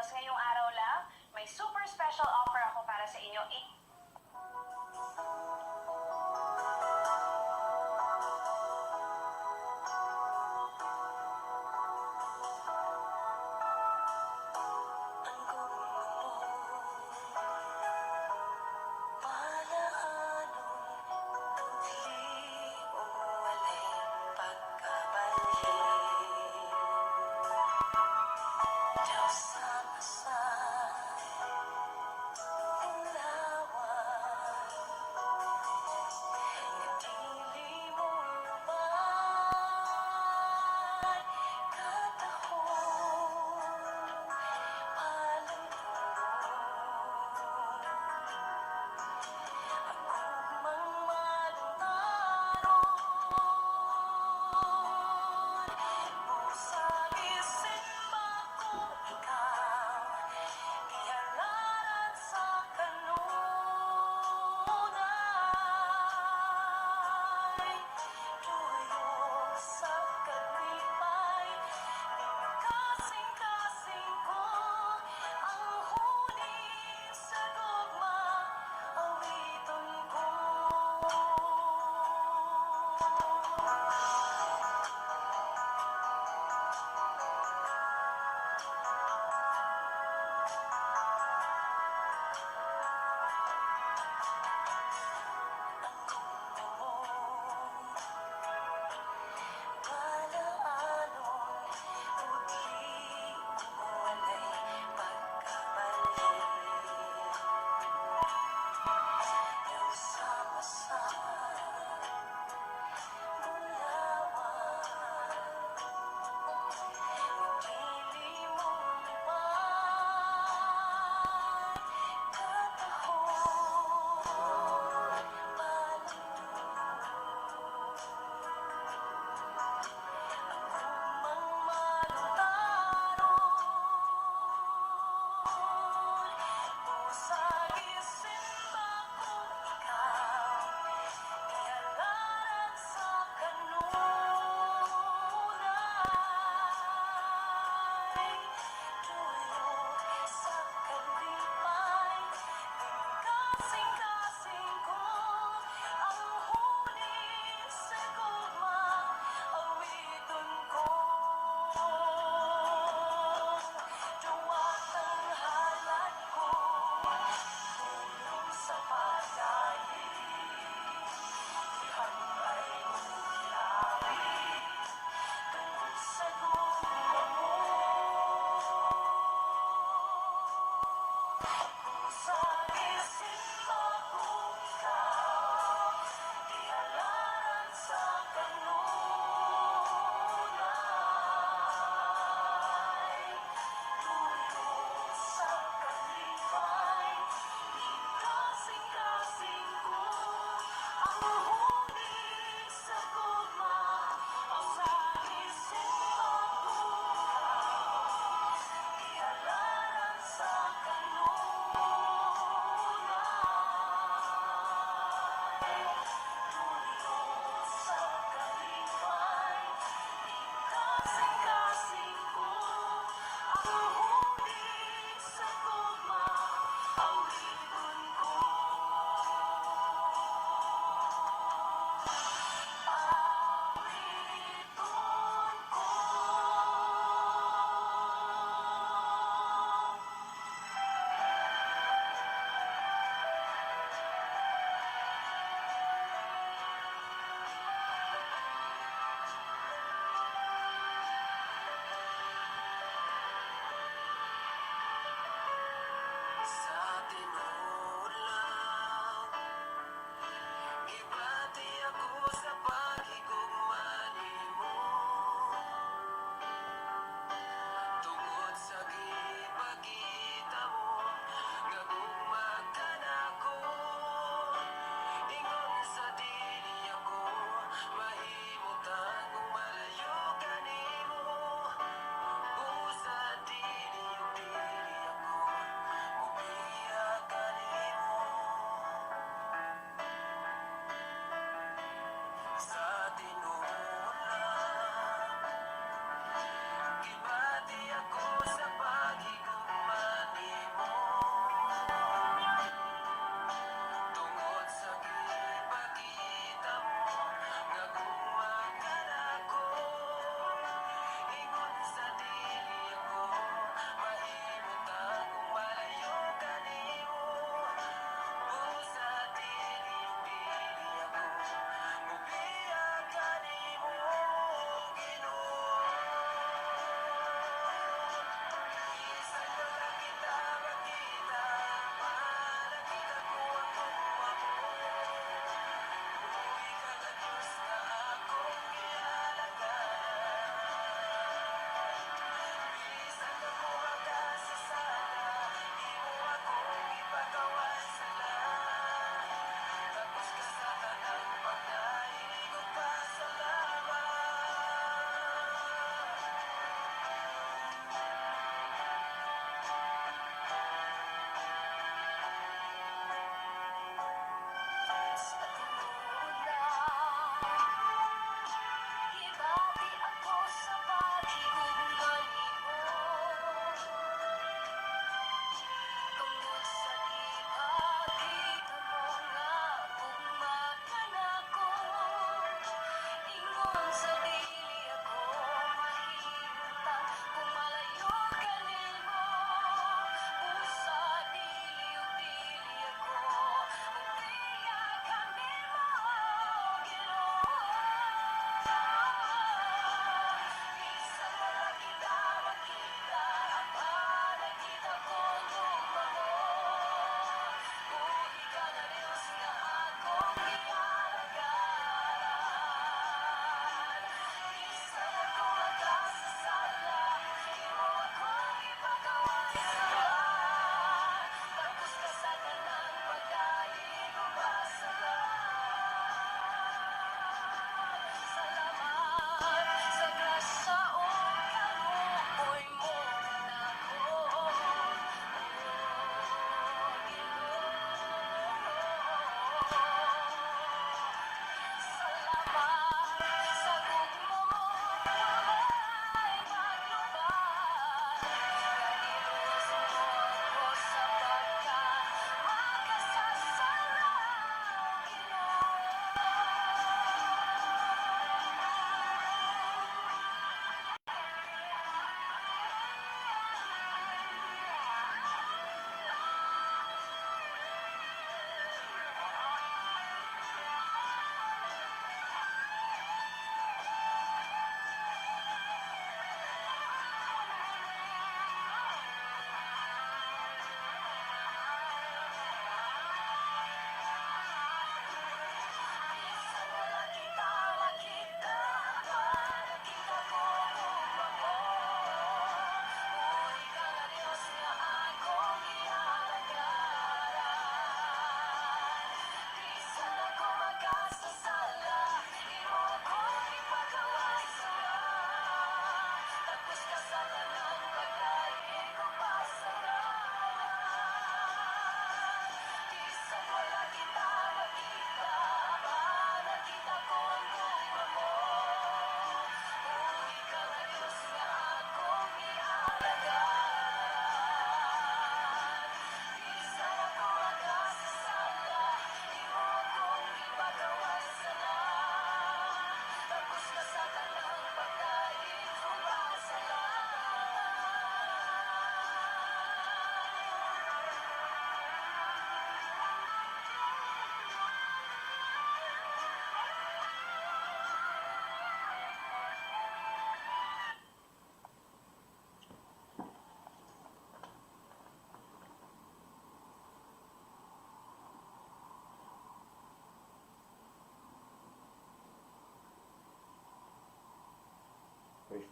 Girls, ngayong araw lang, may super special offer ako para sa inyo.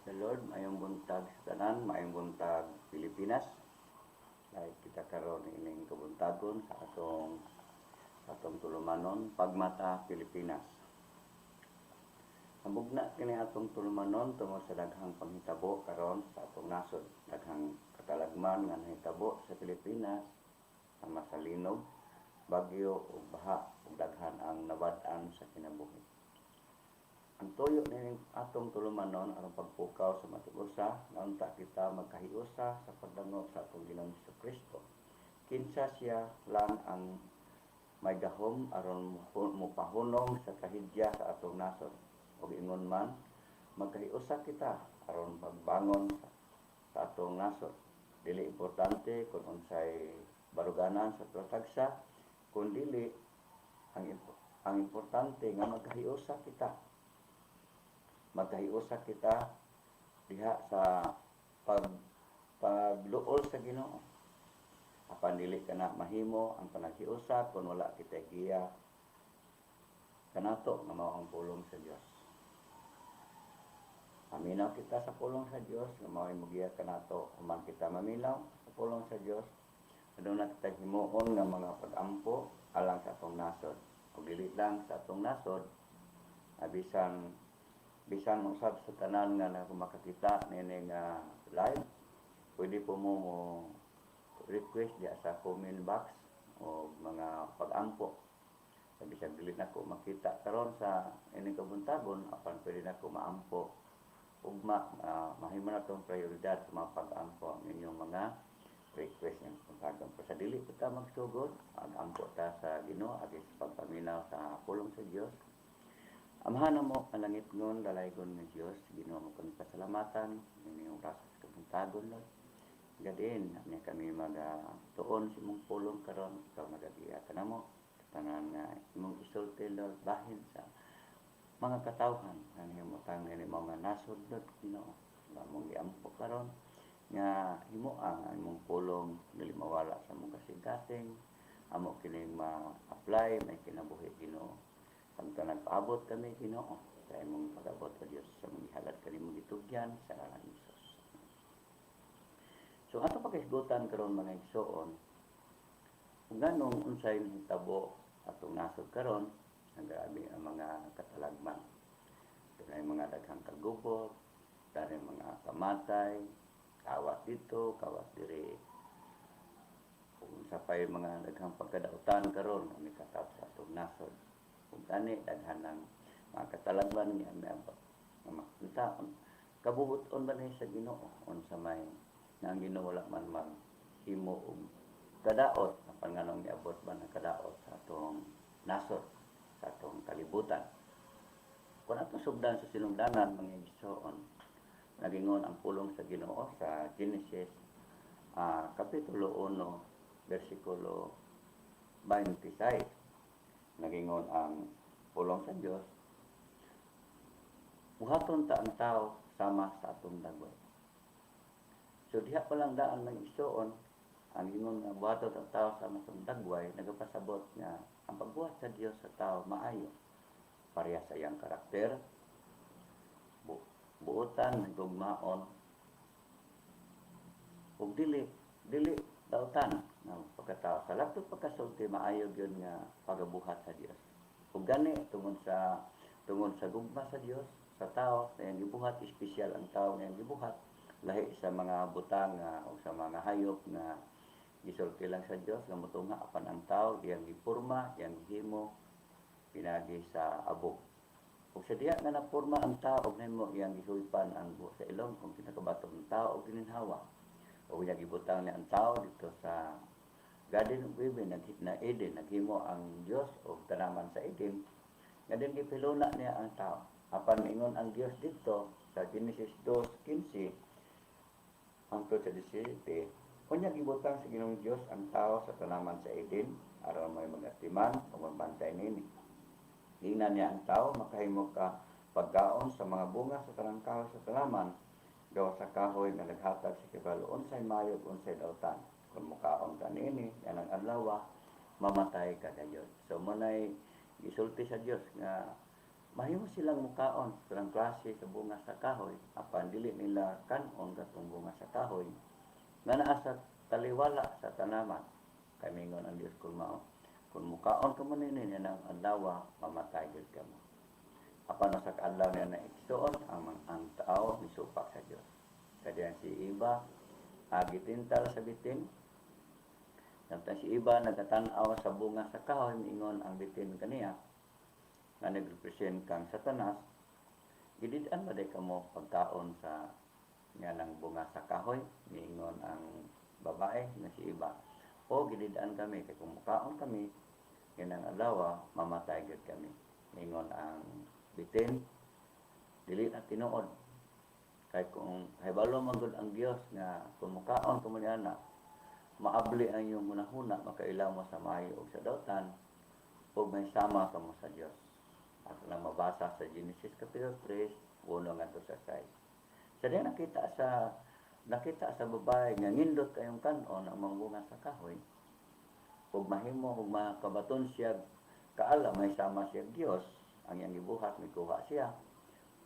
the Lord, mayong buntag sa tanan, mayong buntag Pilipinas. Like kita karon ining kabuntagon sa atong tulumanon pagmata Pilipinas. Ambog na kini atong tulumanon tungod sa daghang panghitabo karon sa atong nasod, daghang katalagman nga nahitabo sa Pilipinas, sama sa linog, bagyo ug baha ug daghan ang nabad-an sa kinabuhi. Ang tuyo ni atong tulumanon aron pagpukaw sa matugusa, naunta kita magkahiusa sa pagdangot sa atong Ginoong Kristo. Kinsa siya lang ang may gahom aron mopahunong sa kahidya sa atong nasod. Ug ingon man magkahiusa kita aron pagbangon sa atong nasod. Dili importante kung unsay baruganan sa tagsa, kun dili ang importante nga magkahiusa kita diha sa pagluol sa Ginoo. Apan dili kana mahimo ang panaghiusa kung wala kita giya kanato nga mao ang pulong sa Dios. Maminaw kita sa pulong sa Dios nga mao ang magiya kanato. Human kita maminaw sa pulong sa Dios, aduna kita himuon nga mga pag-ampo alang sa atong nasod. Ug dili lang sa atong nasod, bisan usab sa tanan nga makakita nini nga live, pwede po mo request diya sa comment box o mga pag-ampo. Bisag dili na ko makita karon sa ining kabuntagon, apan pwede na ko maampo ugma mahimo na tong prioridad sa mga pag-ampo ang inyong mga request ng kabuntagon. Sa dili kita magsugod, ang-ampo ta sa Ginoo agis pagpaminaw sa pulong sa Dios. Amahan mo ang langit ngon, dalaygon ng Diyos, Ginoo mo kong pasalamatan, inyong rasa sa kabuntagon, Lord. Gadin, niya kami mag-tuon sa mong pulong karon, ikaw nagagiya ka na mo, tanan nga imong isulti, Lord, bahin sa mga katawhan, ano mo tang nga mga nasod, Lord, Ginoo, mong iampo karon, nga himo ang imong pulong, dili mawala sa mong kasing-kasing, amo kining ma-apply, may kinabuhi, Ginoo. Pagka nagpaabot kami, Ginoo, sa imong pag-abot sa Dios sa mga halad kanimo gitugyan sa ngalan ni Jesus. So ato pakisgutan karon mga igsoon, kung ganong unsay hitabo atong nasod karon, ang grabe ang mga katalagman. Dunay mga daghang kagubot, dunay mga kamatay, kawas dito, kawas diri. Kung sa pay mga daghang pagkadautan karon ang mikatap sa atong nasod. Kung gani, daghan ng mga katalagman niya may makita. Kabubuton ba na sa Ginoo? Sa may na ang Ginoo wala man maghimo og kadaot. Apan nga nang niabot ba ng kadaot sa atong nasod, sa atong kalibutan. Kung atong sugdan sa sinugdanan, mga igsoon, nagingon ang pulong sa Ginoo sa Genesis, Kapitulo 1, versikulo 26. Nagingon ang pulong sa Dios, buhaton ta ang tao sama sa atong dagway. So diha pa lang daan ng igsoon, ang ingon nga buhaton ang tao sama sa atong dagway, nagapasabot nga ang pagbuhat sa Dios sa tao maayo. Pareha sa iyang karakter, buotan, nagugmaon, ug dili dautan ng pagkatao. Sa lato pagkasulti, maayo yun nga pagabuhat sa Dios. Kung gani, tungod sa gugma sa Dios, sa tao, na yung gibuhat, espesyal ang tao na yung gibuhat, lahi sa mga butang o sa mga hayop na gisulti lang sa Dios, nga mutunga apan ang tao, diyang gipurma, diyang gihimo, pinagi sa abog. Kung sa diya nga napurma ang tao, na mo diyang gihuypan ang buho sa ilong, kung pinakabato ng tao, o gininhawa, o gibutang ni ang tao dito sa Garden of Eden, na Eden, naghimo ang Dios o tanaman sa Eden, nga din gipiluna niya ang tao. Apan ingon ang Dios dito sa Genesis 2:15 hangtod sa 17, kunya gibutang sa Ginoong Dios ang tao sa tanaman sa Eden aron may magatiman o magbantay nini. Ingnan niya ang tao makahimo ka pagkaon sa mga bunga sa tanang kahoy sa tanaman, gawa sa kahoy nga naghatag sa kibalo unsay mayog unsay dautan. Kung mukaon ka niini, yan ang adlaw, mamatay ka dayon. So munay gisulti sa Dios nga mahimo silang mukaon sa klase sa bunga sa kahoy apan dili nila kanon katong bunga sa kahoy nga naa sa taliwala sa tanaman kay mingon ang Dios kung mao kung mukaon ka man nini nang adlaw mamatay gyud ka mo apan sa kaadlaw niya na igsuon ang tao misupak sa Dios kaya si Iba gitintal sa bitin samtang si Iba nagatan-aw sa bunga sa kahoy miingon ang bitin kaniya nga nagrepresent kang Satanas, gidid-an ba day kamo pagkaon sa nga ng bunga sa kahoy, miingon ang babae na si Iba. O gidid-an kami, kay kung mukaon kami, ganang adlaw, mamatay gud kami. Miingon ang bitin, dili na tinuod. Kay kung haybalo man gud ang Dios nga kung mukaon kamo niana, maabli ang iyong hunahuna, makailaw mo sa mayo o sa dautan, o may sama ka mo sa Dios. Ako lang mabasa sa Genesis Kapitulo 3, 1 ngadto sa 6. Sa diyan nakita sa babae nga nindot kayong kanon ang mga bunga sa kahoy. Ug mahimo ug makabaton siya kaala may sama siya Dios, ang iyang gibuhat mikuha siya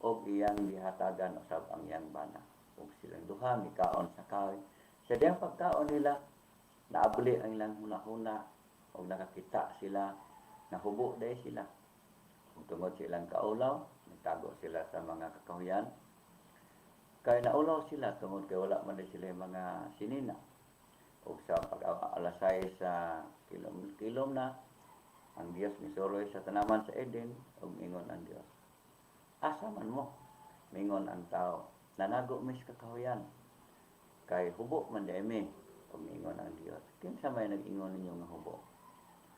ug iyang gihatagan usab ang iyang bana. Ug silang duha mikaon sa kahoy. Sa diyan pagkaon nila naabli ang ilang hunahuna ug nakakita sila nahubo day sila. Tungod silang kaulaw, nagtago sila sa mga kakahuyan. Kaya naulaw sila tungod kay wala man sila mga sinina. O sa pag-alasay sa kilom na, ang Dios misuroy sa tanaman sa Eden, o mingon ang Dios. Asa man mo, mingon ang tao, nanago mis kakahuyan. Kay hubo man di mi, o mingon ang Dios. Kinsa may nag-ingon ninyo nga hubo?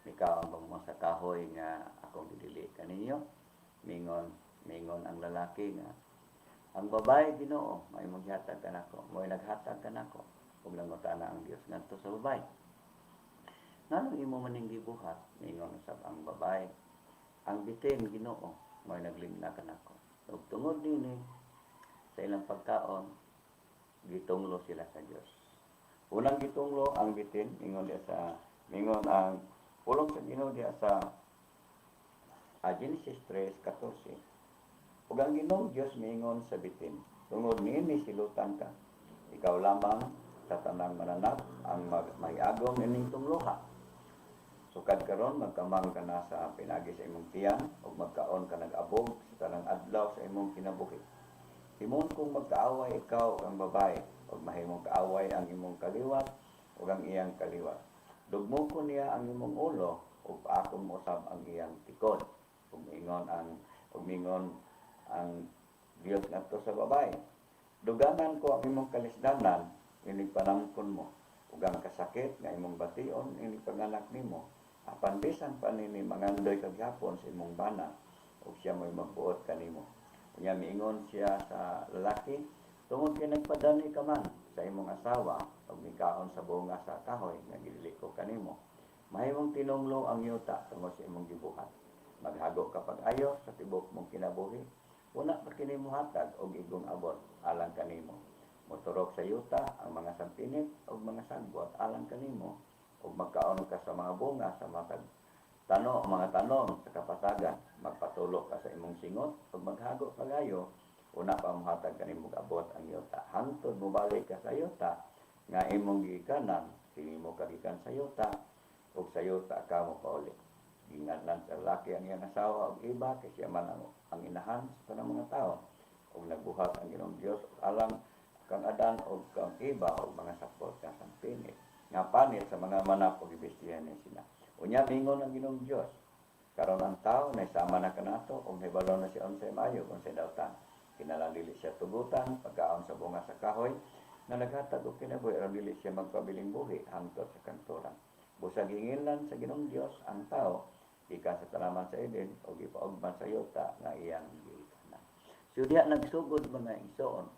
Ikaw ang mo sa kahoy nga akong gidili kaninyo mingon ang lalaki nga ang babae Ginoo may maghatag kanako mo'y naghatag kanako ug nangutana ang Dios ngadto sa babae nganong imo maning gibuhat mingon usab ang babae ang bitin Ginoo mo'y naglimna kanako ug tungod dinhi sa ilang pagkaon gitunglo sila sa Dios unang gitunglo ang bitin mingon ang pulong sa Ginoo diha sa Genesis 3:14. Ug ang Ginoong Dios miingon sa bitin, tungod niini silutan ka. Ikaw lamang sa tanang mananap ang mahiagom ining tungloha. Sukad karon magkamang ka na sa pinagi sa imong tiyan ug magkaon ka nag-abog sa tanang adlaw sa imong kinabuhi. Himon kung magkaaway ikaw ang babae ug mahimong kaaway ang imong kaliwat ug ang iyang kaliwat. Dugmo ko niya ang imong ulo ug akong usab ang iyang tikod. Mingon ang Dios ngadto sa babae. Duganan ko ang imong kalisdanan inig panamkon mo ug ang kasakit nga imong bation inig panganak nimo. Apan bisan pa nini mangandoy kag hapon sa imong bana ug siya mo'y magbuot kanimo. Unya miingon siya sa lalaki, tungod kay nagpadani ka man sa imong asawa ug mikaon sa bunga sa kahoy nga gidili ko kanimo. Mahimong tinunglo ang yuta tungod sa imong gibuhat. Maghago ka pag-ayo sa tibok mong kinabuhi. Una pa kini mohatag og igong abot alang kanimo. Moturok sa yuta ang mga sampinit ug mga sagbot alang kanimo ug magkaon ka sa mga bunga sa matag mga tanom sa kapatagan. Magpatulo ka sa imong singot ug maghago pag-ayo. Una pa mohatag kanimo abot ang yuta. Hangtod mobalik ka sa yuta nga imong gikanan, kini mo kagikan sa yuta ug sa yuta ka mo pauli. Ginatnan sa lalaki ang iyang asawa ug iba kay siya man ang inahan sa tanang mga tao ug nagbuhat ang Ginoong Dios alang kang Adan ug kang iba ug mga sapot nga sampinit nga panit sa mga manap ug ibestihan ni sila. Unya mingon ang Ginoong Dios karon ang tao naisama na kanato ug nahibalo na siya unsay maayo unsay dautan. Kinahanglan dili siya tugutan pagkaon sa bunga sa kahoy na naghatag og kinabuhi aron dili siya magpabiling buhi hangtod sa kanturan. Busag hingilan sa Ginoong Dios ang tao ikan sa tanaman sa Eden o gipaugban sa yuta nga iyang gikanan. So diha nagsugod mga igsoon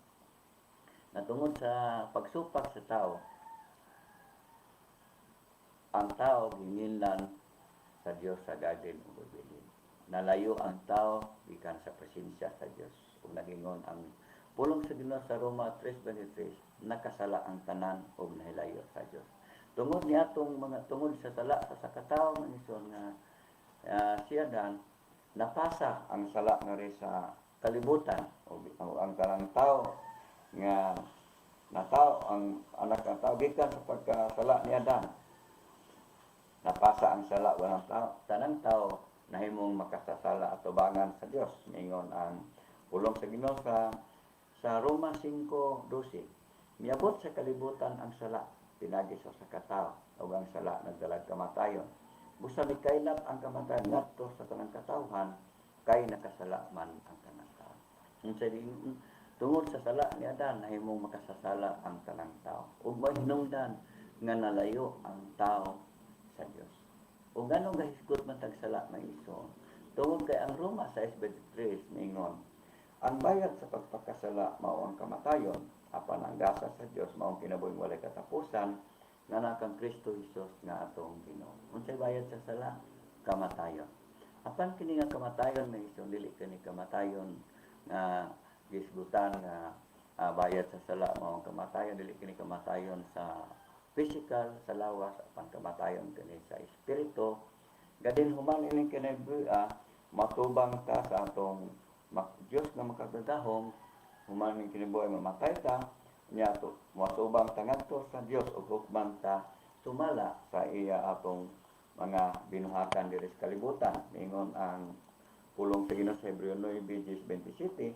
na tungod sa pagsupak sa tao, ang tao ginginlan sa Dios sa Garden of Eden. Nalayo ang tao gikan sa presensya sa Dios. Ug nagingon ang pulong sa Ginoo sa Roma 3:23, nakasala ang tanan ug nahilayo sa Dios. Tungod niatong mga tungod sa sala sa sakatawo nga ison nga siya dan napasa ang sala nga rin sa kalibutan o ang kanang tao nga natao ang anak ng tao gikan sa pagkasala ni Adan. Napasa ang sala walang tao, tanang tao nahimong makasasala at tubangan sa Dios. Mingon ang pulong sa Ginoo sa Roma 5:12. Miabot sa kalibutan ang sala, pinagi sa katao, ug ang sala nagdalag kamatayon. Busa mikaylap ang kamatayon ngadto sa tanang katawhan kay nakasala man ang tanang tao. Unsa tungod sa sala ni Adan nahimong makasasala ang tanang tao. Ug mahinungdan nga nalayo ang tao sa Dios. Ug nganong gahisgot man tagsala na iso? Tungod kay ang Roma 6:23 mingon, ang bayad sa pagpakasala mao ang kamatayon, apan ang gasa sa Dios mao ang kinabuhing walay katapusan nga nakang Kristo Hesus nga atong Ginoo. Unsay bayad sa sala? Kamatayon. Apan kini nga kamatayon na iso dili kani kamatayon nga gisgutan nga bayad sa sala mao ang kamatayon, dili kini kamatayon sa physical sa lawas apan kamatayon kini sa espiritu. Gadin human ining kinabuhi matubang ta sa atong Dios nga makagagahom, human ining kinabuhi mamatay ta nya to matubang ta ngadto sa Dios ug hukman ta sumala sa iya atong mga binuhatan diri sa kalibutan. Ingon ang pulong sa Ginoo sa Hebreo 9:27,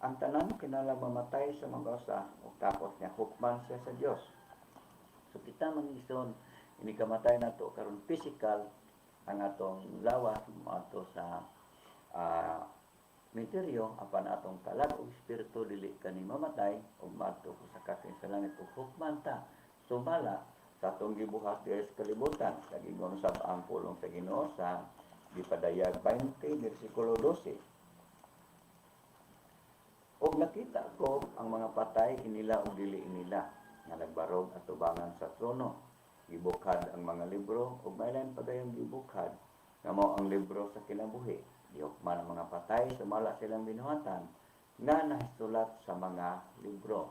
ang tanan kinahanglan mamatay sa mga usa ug tapos niya hukman siya sa Dios. So kita mangiston ini kamatay nato karon physical ang atong lawas ato sa material apan atong kalag og espiritu dili kani mamatay ug maadto sa kakin sa langit ug hukman ta sumala sa atong gibuhat diri sa kalibutan. Kagingon sa ang pulong sa Ginoo sa Gipadayag 20 bersikulo 12. Og nakita ko ang mga patay inila ug dili inila nga nagbarog at tubangan sa trono. Gibukhad ang mga libro ug maylain padayong gibukhad nga mao ang libro sa kinabuhi. Gihukman ang mga patay sumala silang binuhatan nga nahisulat sa mga libro.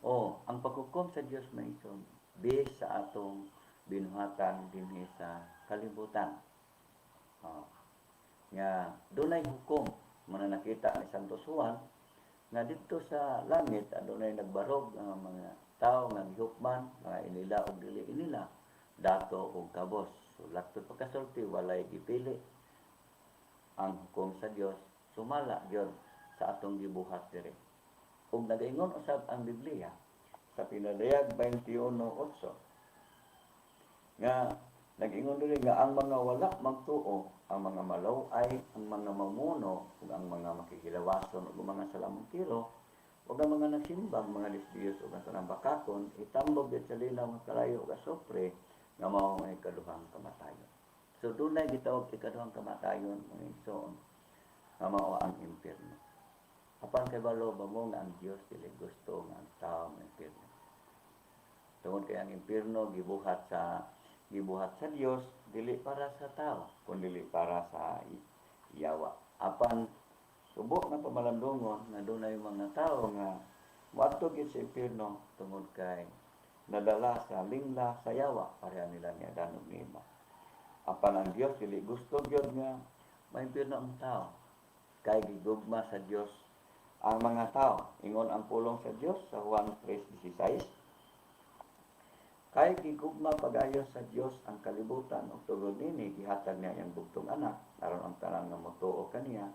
O ang paghukom sa Dios maison based sa atong binuhatan dinhi sa kalibutan. Nga dunay hukom man nakita ni Santo Juan nga dito sa langit adunay nagbarog ang mga tao nga gihukman, mga inila o dili inila, dato o kabos. So, laktod pagkasulti, walay gipili. Ang hukom sa Dios sumala yun sa atong gibuhat diri. Ug nagaingon usab ang Biblia sa Pinadayag 21:8 nga nag-ingon diri nga ang mga wala magtuo, ang mga malaway, ang mga mamuno, ug ang mga makikilawason ug mga salamangkiro, ug ang mga nagsimbang, mga lesbiyos ug ang tanang bakakon, itambog sa linaw nga kalayo ug asopre nga mao ang ikaduhang kamatayon. So dunay gitawag ikaduhang kamatayon so nga mao ang impierno. Apan kay balo ba mo nga ang Dios dili gusto nga ang tao may impierno. Tungod kay ang impierno gibuhat sa Dios dili para sa tao kundi para sa yawa. Apan subok na pamalandungon na dunay mga tao nga moadto gid sa impierno tungod kay nadala sa lingla sa yawa pareha nila ni Adan ug ni Eva. Apan ang Dios dili gusto gyud nga maimpierno ang tao kay gigugma sa Dios ang mga tao. Ingon ang pulong sa Dios sa Juan 3:16, kay gigugma pagayo sa Dios ang kalibutan ug tungod nini gihatag niya ang bugtong anak aron ang tanan nga motuo kaniya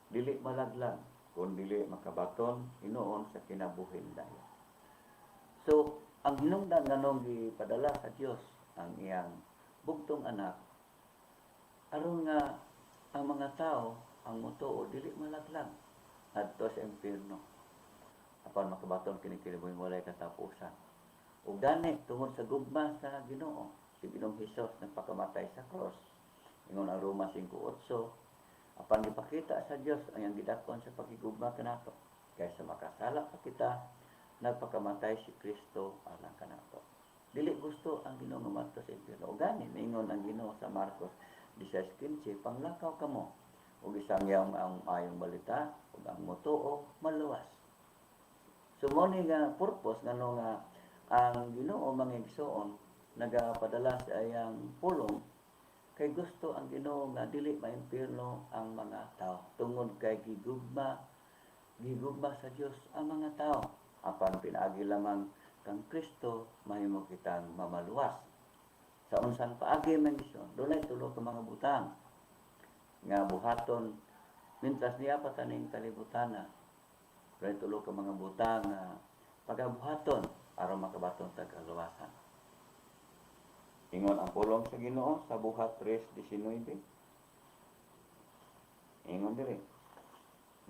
dili malaglag kun dili makabaton hinuon sa kinabuhing dayon. So ang hinungdan nganong gipadala sa Dios ang iyang bugtong anak aron nga ang mga tao ang motuo dili malaglag adto sa impierno apan makabaton kini kinabuhing walay katapusan. Ug gani tungod sa gugma sa Ginoo, si Ginoong Hesus nagpakamatay sa cross. Ingon ang Roma 5:8, apan gipakita sa Dios ang iyang gidakon sa pagigugma kanato. Kaysa makasala pa kita, nagpakamatay si Kristo alang kanato. Dili gusto ang Ginoo nga madto sa impierno. Ug gani ingon ang Ginoo sa Marcos 16:15, panglakaw kamo ug isang yaong ang ayong balita ug ang motuo maluwas. So mo ni nga purpose ngano nga ang Ginoo mga igsoon nagapadala sa iyang pulong Kay gusto ang Ginoo nga dili maimpirno ang mga tao. Tungod kay gigugma sa Dios ang mga tao. Apan pinaagi lamang kang Kristo mahimo kitang mamaluwas. Sa unsang paagi man ison, dunay tulo ka mga butang nga buhaton mintas niya pa taning kalibutan na. Dunay tulo ka mga butang nga pagabuhaton aron makabaton ta kaluwasan. Ingon ang pulong sa Ginoo sa Buhat 3:19. Ingon diri.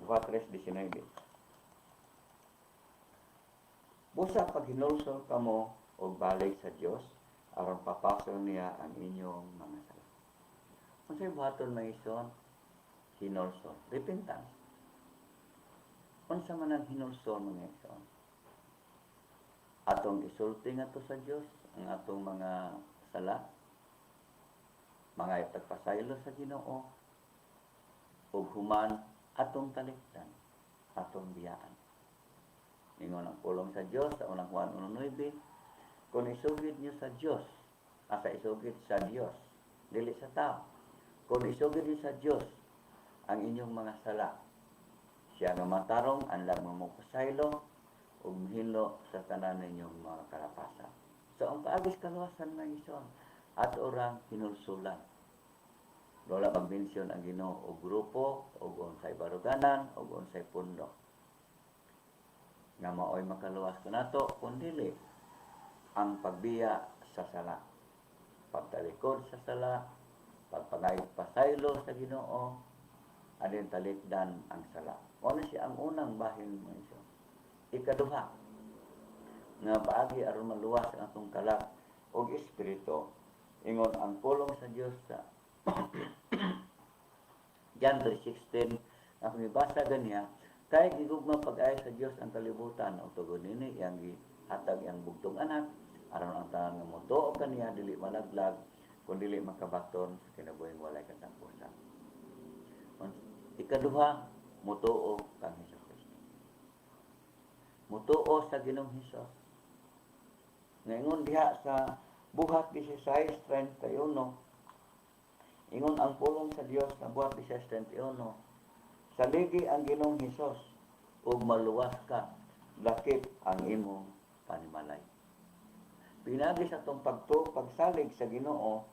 Buhat 3:19. Busa pag hinulsol kamo og balik sa Dios aron papasol niya ang inyong mga sala. Unsay buhaton may ison? Hinulsol, repentance. Unsa man ang hinulsol mga ison? Atong isulti ngadto sa Dios ang atong mga sala, mga ipagpasaylo sa Ginoo, ug human atong talikdan, atong biyaan. Ingon ang pulong sa Dios sa unang Juan 1:9, kung isugid niyo sa Dios, asa isugid sa Dios, dili sa tao. Kung isugid niyo sa Dios ang inyong mga sala, siya nga matarong anlag mo pasaylo ug hinlo sa tanan ninyong mga kalapasan. So, ang paagis kaluwasan na ison, at orang hinulsulan. Wala pag-mensyon ang Ginoo o grupo, o unsay baruganan, o unsay pundo. Nga maoy makaluwas ko nato, kundili ang pagbiya sa sala. Pagtalikod sa sala, pagpangayot pasaylo sa Ginoo, adin talikdan ang sala. Ano siya ang unang bahin mo ison? Ikaduha, nga paagi aron maluwas ang atong kalag og espiritu. Ingon ang pulong sa Dios sa John 3:16, ang mibasa ganiya, kay gigugma pag-ay sa Dios ang kalibutan ug tugon nini iyang gihatag iyang bugtong anak aron ang tanan nga motuo kaniya dili malaglag kun dili makabaton sa kinabuhing walay katapusan. Ikaduha, motuo kang Hesus Kristo. Motuo sa Ginoong Hesus. Ngayon diha sa Buhat 16:31, ingon ang pulong sa Dios sa Buhat 16:31, saligi ang Ginoong Hesus ug maluwas ka, lakip ang imong panimalay. Pinagi sa itong pagsalig sa Ginoo,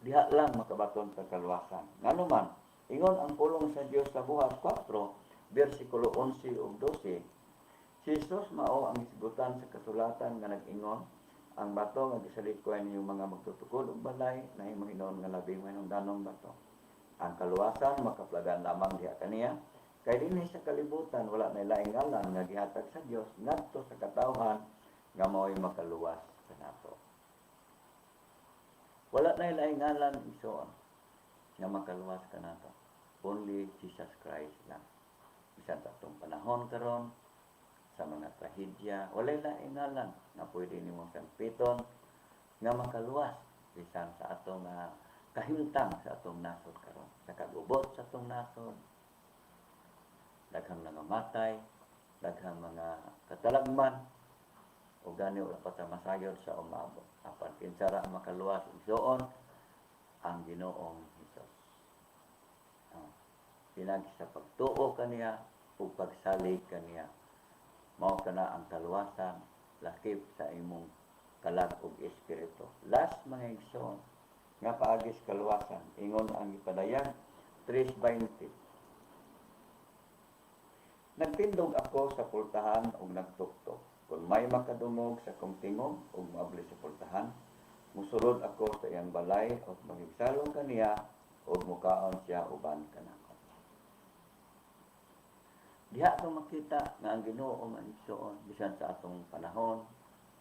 diha lang makabaton sa kaluwasan. Nganuman, ingon ang pulong sa Dios sa Buhat 4:11 ug 12, si Jesus mao ang isgutan sa kasulatan nga nag-ingon, ang bato nga gisalikuan niyo mga magtutukod og balay na imong hinon nga labing manungdanong bato. Ang kaluwasan makaplagan lamang diha kaniya, kay dinhi sa kalibutan wala na laing ngalan nga gihatag sa Dios ngadto sa katawhan nga mao'y makaluwas kanato. Wala na laing ngalan ison nga makaluwas kanato. Only Jesus Christ lang. Bisan sa atong panahon karon, sa mga trahedya, walay laing ngalan na pwede nimong sampiton nga makaluwas bisan sa atong kahimtang sa atong nasod karon, sa kagubot sa atong nasod, daghang nangamatay, daghang mga katalagman, o gani wala pa ta masayod sa umabot. Apan kinsara ang makaluwas igsoon ang Ginoong Hesus. Pinagi sa pagtuo kaniya o pagsalig kaniya, mao kana ang kaluwasan, lakip sa imong kalag ug espiritu. Last mga igsoon nga paagis kaluwasan, ingon ang ipadayan 3:20. Nagtindog ako sa pultahan ug nagtuktok. Kung may makadungog sa kong tingog ug moabli sa pultahan, musulod ako sa iyang balay ug magigsalong kaniya ug mukaon siya uban kanako. Diha atong makita nga ang Ginoo man igsoon bisan sa atong panahon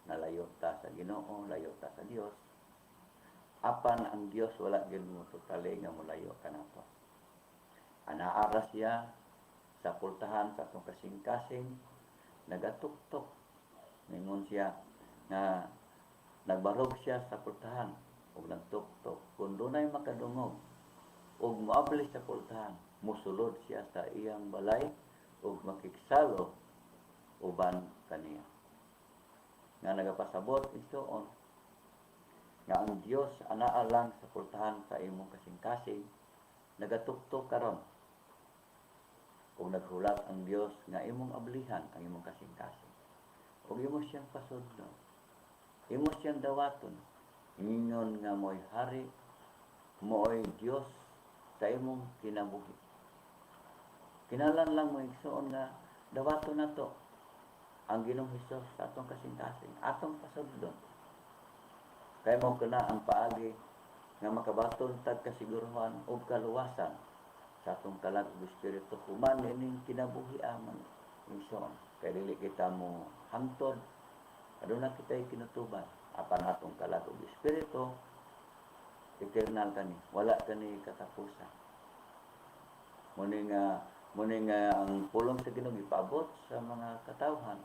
nalayo ta sa Ginoo, layo ta sa Dios. Apan ang Dios wala gyud mo totally nga molayo kanato. Anaara siya sa pultahan sa atong kasing-kasing, nagatuktok. Ningon siya nga nagbarog siya sa pultahan ug nagtuktok. Kung dunay makadungog ug moabli sa pultahan, musulod siya sa iyang balay ug makiksalo uban kaniya. Nga nagapasabot igsoon nga ang Dios anaa lang sa pultahan sa imong kasing-kasing nagatuktok karon kung naghulat ang Dios nga imong ablihan ang imong kasing-kasing ug imo siyang pasudlon imo siyang dawaton ingon nga mo'y hari mo'y Dios sa imong kinabuhi kinahanglan lang mo igsuon nga dawaton nato ang Ginoong Hesus sa atong kasing-kasing atong pasudlon kay mo kana ang paagi nga makabaton tag kasiguruhan ug kaluwasan sa atong kalag ug espiritu human ining kinabuhi amon igsoon kay dili kita mo hangtod aduna kitay kinutuban apan atong kalag ug espiritu eternal kani wala kani katapusan muni nga ang pulong sa Ginoo ipaabot sa mga katawhan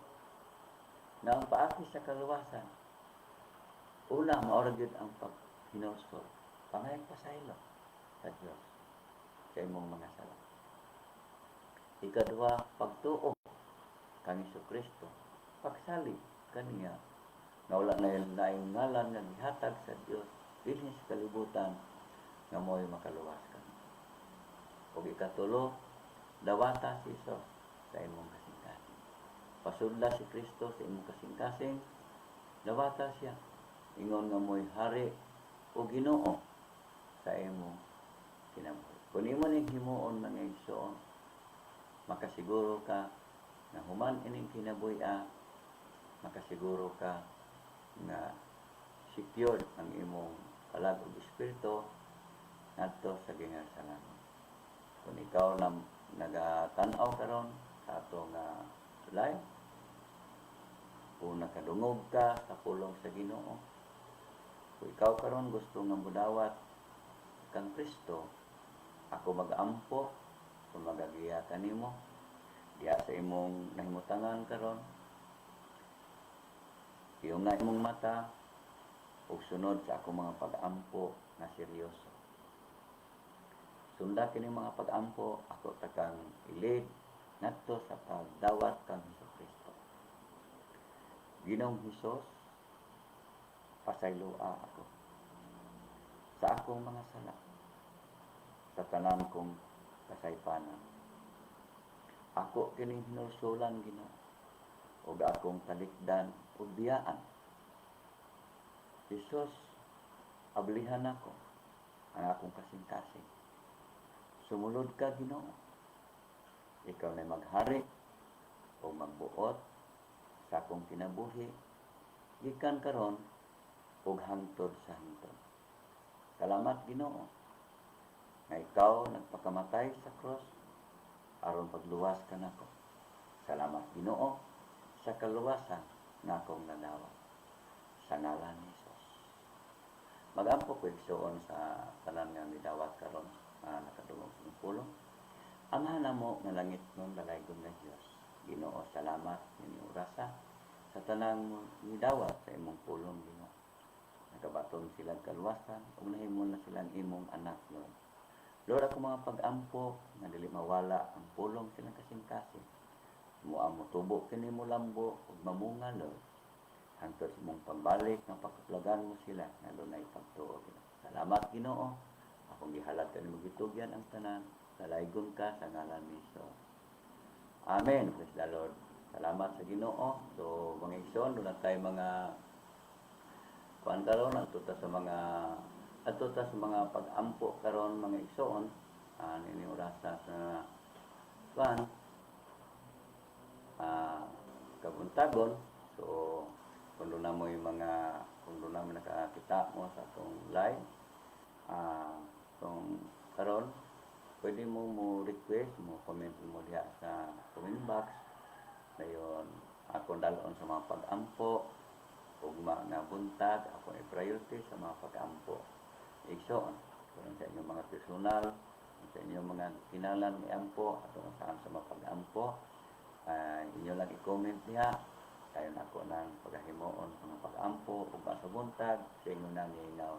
na ang paagi sa kaluwasan una maura gyud ang paghinusol pangayag pasaylo sa Dios sa imong mga sala ikaduha pagtuo kang Kristo pagsalig kaniya na wala na laing ngalan nga gihatag sa Dios dinhi sa kalibutan nga mo'y makaluwas kani ug ikatulo dawata si Hesus sa imong kasing-kasing pasudla si Kristo sa imong kasing-kasing dawata siya ingon nga mo'y hari o Ginoo sa imong kinabuhi kung imo ning himuon mga igsoon makasiguro ka na human ining kinabuhi makasiguro ka nga secured ang imong kalag ug espiritu ngadto sa gingasalan kung ikaw na nagatanaw karon sa atong live kung nakadungog ka sa pulong sa Ginoo kung ikaw karon gusto nga mudawat kang Kristo ako mag-ampo kung magagiya kanimo diha sa imong nahimutangan karon iyong na imong mata ug sunod sa ako mga pag-ampo na seryoso sunda kini mga pag-ampo ako takang ilid ngadto sa pagdawat kang Kristo Ginoong Hesus pasayloa ako sa akong mga sala sa tanan kong kasaypanan ako kining hinusulan Ginoo ug akong talikdan ug biyaan Hesus ablihan ako ang akong kasing-kasing sumulod ka Ginoo ikaw na maghari o magbuot sa akong kinabuhi gikan karon ug hangtod sa hangtod salamat Ginoo nga ikaw nagpakamatay sa cross aron pagluwas ka nako salamat Ginoo sa kaluwasan na akong nadawat sa ngalan ni Jesus magampo ko igsuon sa tanan nga midawat karon nakadungog sa pulong Amahan namo nga langit nun dalaygon nga Dios Ginoo salamat ninyo orasa sa tanang midawat sa imong pulong Ginoo nagabaton silang kaluwasan ug nahimon na silang imong anak Lord ako mga pag-ampo nga dili mawala ang pulong silang kasing-kasing mo tubo kini mo lambo ug mamunga Lord hangtod sa imong pambalik nga pagkaplagan mo sila nga dunay pagtuo salamat Ginoo akong gihalad kanimo gitugyan ang tanan dalaygon ka sa ngalan ni Jesus Amen praise the Lord salamat sa Ginoo so mga igsoon doon na tayo mga kuan karon adto sa mga pag-ampo karon mga igsoon nini orasa sa kuan kabuntagon so kung na mo yung mga kung na mo nakakita mo sa atong live kung karon pwede mo request mo comment mo diha sa comment box dayon ako dalon sa mga pag-ampo ugma na buntag ako i-priority sa mga pag-ampo igsoon kung sa inyong mga personal sa inyong mga kinalan ni ampo atong saan sa mga pag-ampo inyo lang i-comment diha dayon ako nang pagahimuon sa mga pag-ampo ug sa buntag sa inyo nang hinaw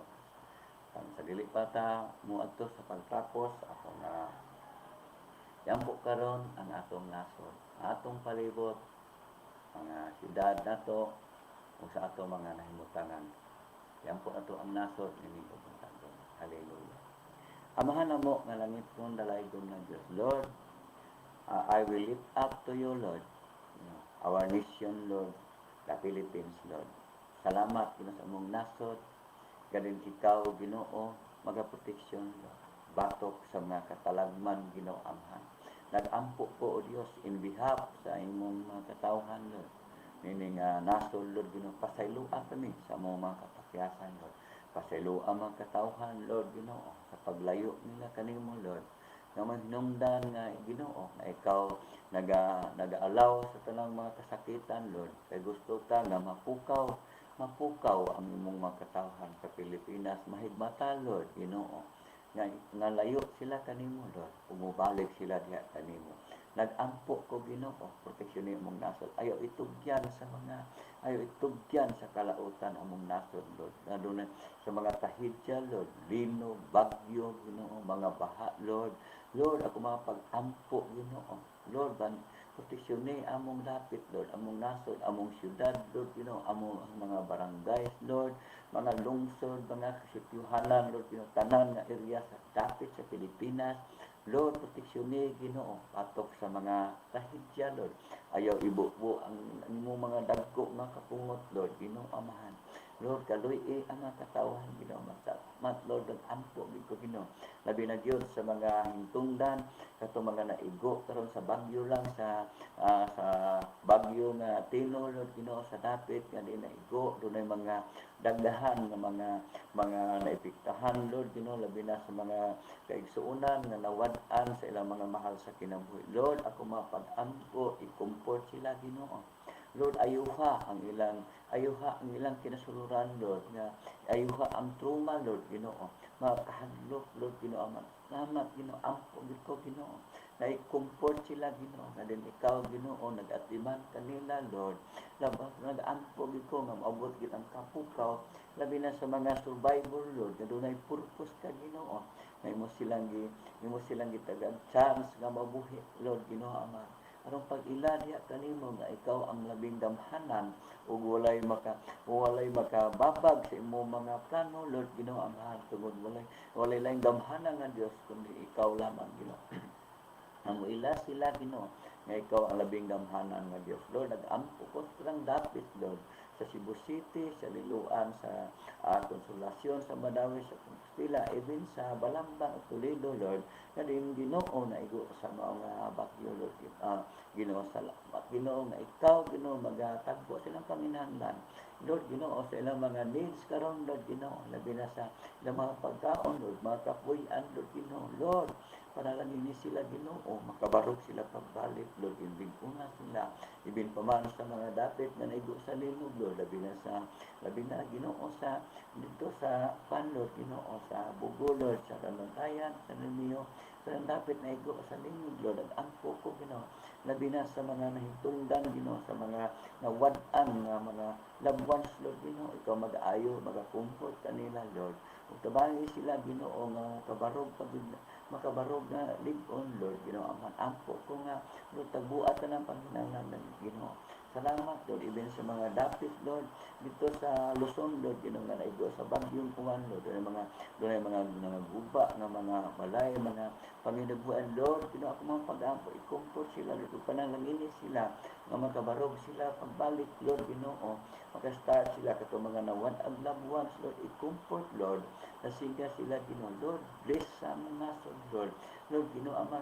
sa dili pata mo adto sa pagtapos ako na yampo karon ang atong nasod atong palibot mga siyudad nato ug sa atong mga nahimutangan Yan po ato ang nasod ini pupunta doon. Hallelujah. Amahan na mo nga langit kong dalaygon na Diyos. Lord, I will lift up to you, Lord. Our nation, Lord, the Philippines, Lord. Salamat Ginoo sa among nasod. Ganin ikaw, Ginoo, magaproteksyon, Lord. Batok sa mga katalagman, Ginoo Amhan. Nag-ampo po, O Dios, in behalf sa imong mga katawhan, Lord. Meaning, nasod, Lord, Ginoo, pasayloan kami sa among mga kapakyasan, Lord. Pasayloan mga katawhan, Lord, Ginoo, sa paglayo nila kanimo, Lord. Nga maghinungdan nga Ginoo na ikaw naga-allow sa tanang mga kasakitan, Lord. Kay gusto ta nga mapukaw ang imong mga katawhan sa Pilipinas, mahigmata, Lord, Ginoo. Nga layo sila kanimo, Lord. Umubalik sila diha kanimo. Nag-ampo ko, Ginoo, proteksyon imong nasod. Ayaw itugyan sa kalautan among nasod, Lord. Adunay sa mga tahidya, Lord, lino, bagyo, Ginoo, mga baha, Lord. Lord, ako mapag-ampo, Ginoo. Lord, proteksyon among dapit, Lord, among nasod, among syudad, Lord, Ginoo, among mga barangays, Lord, mga lungsod, mga kasityuhanan, Lord, Ginoo, tanan nga area sa dapit sa Pilipinas. Lord, proteksyon Ginoo, patok sa mga tahidya, Lord. Ayaw ibubo ang mga dagko nga kapungot, Lord, Ginoo Amahan. Lord, kaluy ang mga katawhan, Ginoo, mat, Lord, nag-ampo, Ginoo. Labi na Diyos sa mga hintungdan, kato mga naigo, karon sa bagyo lang, sa bagyo nga Tino, Lord, Ginoo, sa dapit, nga di naigo, doon ay mga dagdahan ng mga naipiktahan, Lord, Ginoo, labi na sa mga kaigsuunan nga nawad-an sa ilang mga mahal sa kinabuhi. Lord, ako mapag-ampo, i-comfort sila, Ginoo. Lord, ayuha ang ilang kinasuluran, Lord, nga ayuha ang trauma, Lord, Ginoo. Makahadlok, Lord, Ginoo, salamat, Ginoo, ampo gid ko, Ginoo. Na i-comfort sila, Ginoo, na din ikaw, Ginoo, nag-atiman kanila, Lord. Labas nag-ampo gid ko nga maabot gid ang kapukaw, labi na sa mga survivor, Lord, nga dunay purpose ka, Ginoo. Na imo silang gitagad chance nga mabuhi, Lord, Ginoo Ama. Aron pag-ila diha kanimo nga ikaw ang labing damhanan ug walay makababag sa imo mga plano, Lord, Ginoo Amahan, tungod walay laing damhanan nga Dios kundi ikaw lamang, Ginoo. Ang ila sila, Ginoo, nga ikaw ang labing damhanan nga Dios. Lord, nag-ampo ko silang dapit, Lord, sa Cebu City, sa Liloan, sa Konsolasyon, sa Madawi, sa Compostela, even sa Balambang at Toledo, Lord, na din Ginoo na igo sa mga bagyo, Lord. Ginoo, salamat, Ginoo, nga ikaw, Ginoo, magatagpo silang paminahanglan. Lord, Ginoo, sa ilang mga needs karon, Lord, Ginoo, labi na sa ilang mga pagkaon, Lord, mga kapuyan, Lord, Ginoo, Lord, panalangin ni sila, Ginoo, makabarog sila pagbalik, Lord, ibig una sila, ibig pamano sa mga dapit na naigo sa linog, Lord, labi na, Ginoo, sa dito sa Lord, Ginoo, sa Bugo, Lord, sa Ranantayan, sa Nimiyo, sa dapit na igo sa linog, Lord, nag-ampo ko, Ginoo, labi na sa mga nahintungdan, Ginoo, sa mga nawad-an nga mga loved ones, Lord, Ginoo, ikaw mag-ayo, mag-comfort kanila, Lord, ug tabangi sila, Ginoo, nga makabarog na ligon, Lord, Ginoo, Aman, ampo ko nga, Lord, tagbuat na ng Panginoon, Ginoo. Salamat, Lord, even sa mga dapit, Lord, dito sa Luzon, Lord, Ginoo, nga naigo sa Bagyong Kuwan, Lord, doon ay mga guba, nga mga balay, mga panginabuan, Lord, Ginoo, ako mga pag-ampo, i-comfort sila, Lord, ug panalangin sila, nga makabarog sila, pagbalik, Lord, Ginoo, makastart sila, kato mga nawad ang loved ones, Lord, i-comfort, Lord, nasiga sila, Ginoo, Lord, bless sa mga nasod, Lord, Lord, Ginoo, Ama,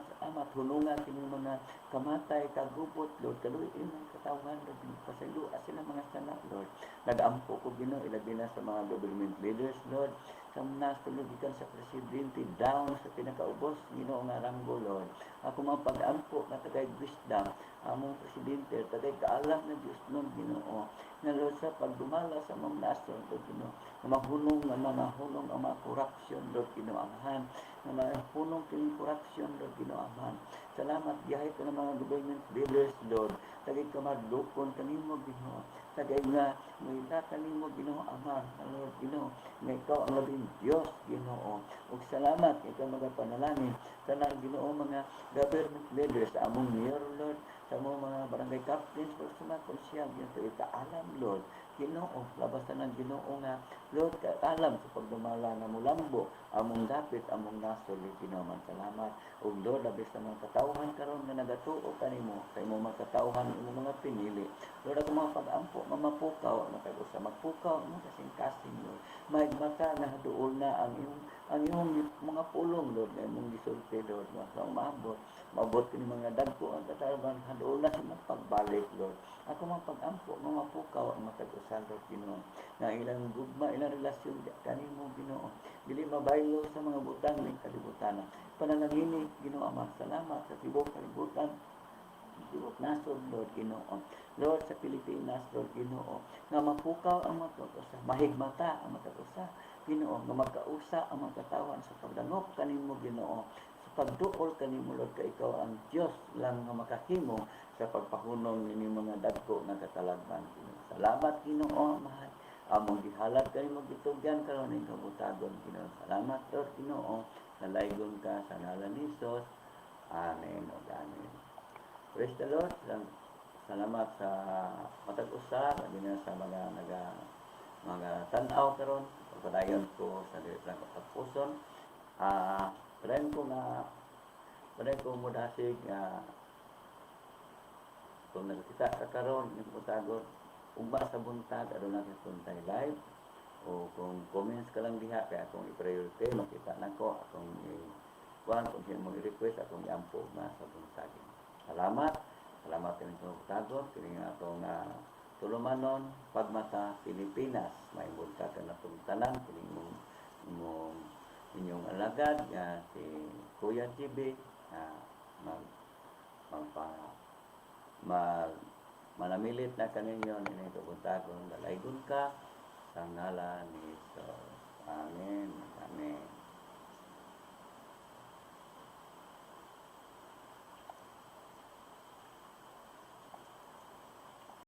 hunungan kining mga kamatay, kagubot, Lord, kaluin ng katawan, Lord, pasayloa sila mga sana, Lord, nag-ampo ko, Ginoo, ilabi na sa mga government leaders, Lord, sa nasod, Lord, ikan sa presidente, down sa pinakaubos, Ginoo nga ranggo, Lord, ako mga pag-ampo, na tagay wisdom, among presidente, tagay kaalam na Diyos nun, Ginoo, na Lord, sa pagdumala sa mga nasod, Lord, Ginoo, na mahunong ang mga korupsyon, Lord, Ginoo, Amahan, na mahunong kining korupsyon, Lord, Ginoo, Amahan. Salamat, biyahe ko ng mga government leaders, Lord, tagay ka madlukon kanimo, Ginoo, Sagay nga, may tatanin mo, Ginoo Ama, Lord, Ginoo, nga ikaw ang labing Diyos, Ginoo. Ug salamat, ikaw mga panalangin, tanan Ginoo mga government leaders, sa among mayor, Lord, sa among mga barangay captains, Lord, sa mga konsyal, Ginoo, ikaalam, Lord, Ginoo, labas na ng Ginoo nga, Lord, kaalam sa pagdumala na mulambo, among dapit, among nasol, Ginoo, man salamat. Ug Lord, labis na mga katawhan karon nga nagatuo kanimo sa imong mga katawhan, imong mga pinili. Lord, ako mga pag-ampo, mga mapukaw, matag-usa magpukaw, mga kasing-kasing, Lord. Maigmata na haduol na ang imong mga pulong, Lord, na imong gisulti, Lord, nga maabot. Maabot kini mga dagko ang katarban, haduol na sa mga pagbalik, Lord. Ako mga pag-ampo, mga mapukaw, ang matag-usa, Lord, Ginoo. Na ilang gugma, ilang relasyon kanimo, Ginoo. Dili mabaylo sa mga butang ning kalibutan. Panalangini, Ginoo Ama, salamat sa tibok kalibutan. Tibok nasod, Lord, Ginoo. Lord, sa Pilipinas, Lord, Ginoo, nga mapukaw ang matag-usa, mahigmata ang matag-usa, Ginoo, nga magkausa ang mga katawan sa pagdanop kanimo, Ginoo, sa pagduol kanimo, Lord, ka ikaw ang Dios lang nga makahimo sa pagpahunong nini mga dagko nga katalagman, Ginoo. Salamat, Ginoo, mahal. Among gihalad kanimo gitugyan karon ning kabutagon, Ginoo. Salamat, Lord, Ginoo. Nalaygon ka sa ngalan ni Jesus. Amen o amen. Praise the Lord. Salamat sa matag-usa, lagi na sa mga tan-aw karon. Pagpadayon ko sa dili lang kapagpuson. Padayon ko mudasig kung nagkita ka karon ng butagon, ugma sa buntag aduna natin puntay live o kung comments ka lang diha kaya akong i-priority makita nako akong kuan kung sino mo i-request akong i-ampo na sa buntag. Salamat din sa butagon kini atong tulumanon pagmata Pilipinas may buntag ka na tanan kini inyong alagad si Kuya GB manamilit na kaninyo ni kabuntagon dalaygon ka sa ngalan ni Jesus. Amen. Amen.